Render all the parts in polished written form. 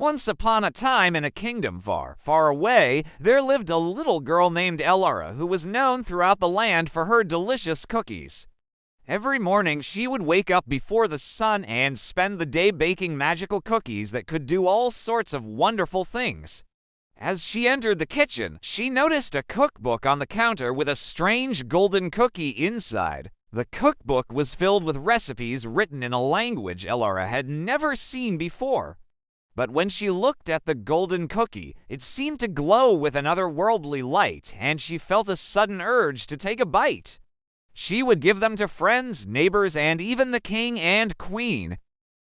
Once upon a time, in a kingdom far, far away, there lived a little girl named Elara who was known throughout the land for her delicious cookies. Every morning, she would wake up before the sun and spend the day baking magical cookies that could do all sorts of wonderful things. As she entered the kitchen, she noticed a cookbook on the counter with a strange golden cookie inside. The cookbook was filled with recipes written in a language Elara had never seen before. But when she looked at the golden cookie, it seemed to glow with an otherworldly light, and she felt a sudden urge to take a bite. She would give them to friends, neighbors, and even the king and queen.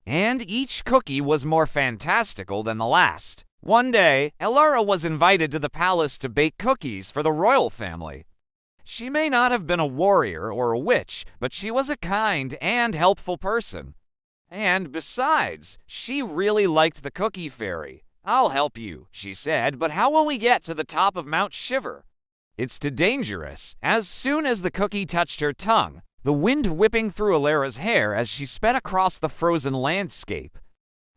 And each cookie was more fantastical than the last. One day, Elara was invited to the palace to bake cookies for the royal family. She may not have been a warrior or a witch, but she was a kind and helpful person. And besides, she really liked the cookie fairy. "I'll help you," she said, "but how will we get to the top of Mount Shiver?" "It's too dangerous." As soon as the cookie touched her tongue, the wind whipping through Elara's hair as she sped across the frozen landscape,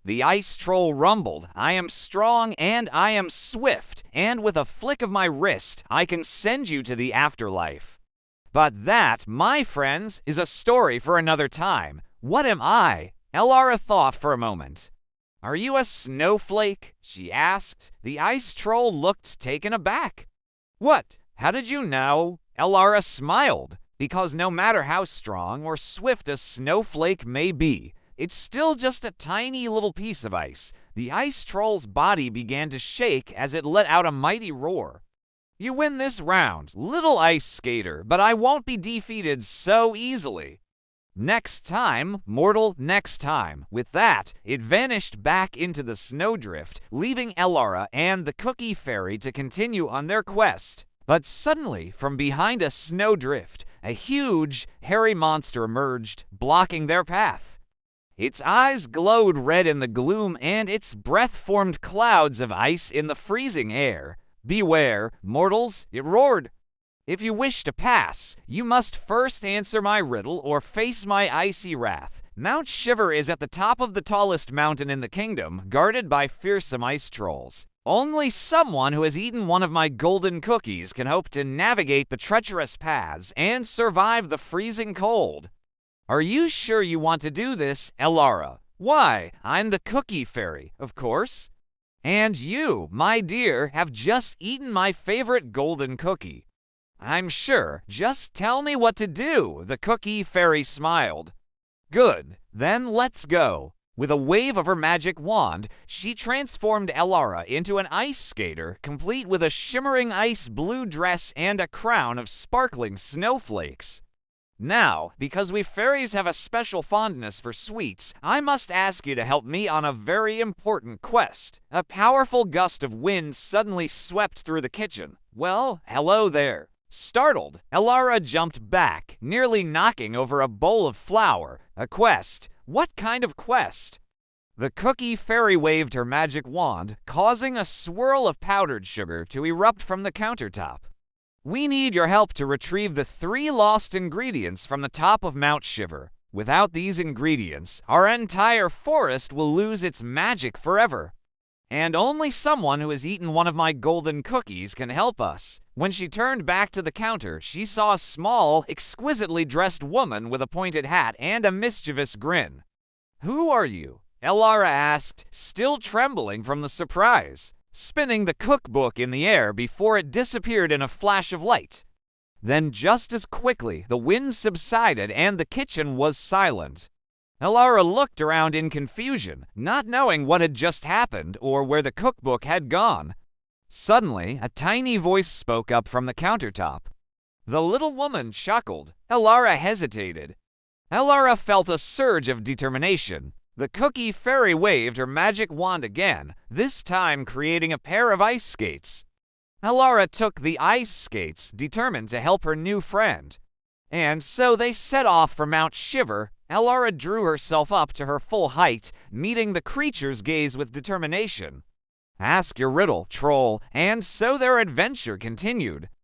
the ice troll rumbled, "I am strong and I am swift, and with a flick of my wrist, I can send you to the afterlife." But that, my friends, is a story for another time. What am I? Elara thought for a moment. "Are you a snowflake?" she asked. The ice troll looked taken aback. "What? How did you know?" Elara smiled, because no matter how strong or swift a snowflake may be, it's still just a tiny little piece of ice. The ice troll's body began to shake as it let out a mighty roar. "You win this round, little ice skater, but I won't be defeated so easily." "Next time, mortal, next time." With that, it vanished back into the snowdrift, leaving Elara and the cookie fairy to continue on their quest. But suddenly, from behind a snowdrift, a huge, hairy monster emerged, blocking their path. Its eyes glowed red in the gloom, and its breath formed clouds of ice in the freezing air. "Beware, mortals," it roared. "If you wish to pass, you must first answer my riddle or face my icy wrath. Mount Shiver is at the top of the tallest mountain in the kingdom, guarded by fearsome ice trolls. Only someone who has eaten one of my golden cookies can hope to navigate the treacherous paths and survive the freezing cold. Are you sure you want to do this, Elara?" "Why, I'm the cookie fairy, of course." "And you, my dear, have just eaten my favorite golden cookie." "I'm sure. Just tell me what to do," the cookie fairy smiled. "Good. Then let's go." With a wave of her magic wand, she transformed Elara into an ice skater, complete with a shimmering ice blue dress and a crown of sparkling snowflakes. "Now, because we fairies have a special fondness for sweets, I must ask you to help me on a very important quest." A powerful gust of wind suddenly swept through the kitchen. "Well, hello there." Startled, Elara jumped back, nearly knocking over a bowl of flour. "A quest? What kind of quest?" The cookie fairy waved her magic wand, causing a swirl of powdered sugar to erupt from the countertop. "We need your help to retrieve the 3 lost ingredients from the top of Mount Shiver. Without these ingredients, our entire forest will lose its magic forever. And only someone who has eaten one of my golden cookies can help us." When she turned back to the counter, she saw a small, exquisitely dressed woman with a pointed hat and a mischievous grin. "Who are you?" Elara asked, still trembling from the surprise, spinning the cookbook in the air before it disappeared in a flash of light. Then just as quickly, the wind subsided and the kitchen was silent. Elara looked around in confusion, not knowing what had just happened or where the cookbook had gone. Suddenly, a tiny voice spoke up from the countertop. The little woman chuckled. Elara hesitated. Elara felt a surge of determination. The cookie fairy waved her magic wand again, this time creating a pair of ice skates. Elara took the ice skates, determined to help her new friend. And so they set off for Mount Shiver. Elara drew herself up to her full height, meeting the creature's gaze with determination. "Ask your riddle, troll," and so their adventure continued.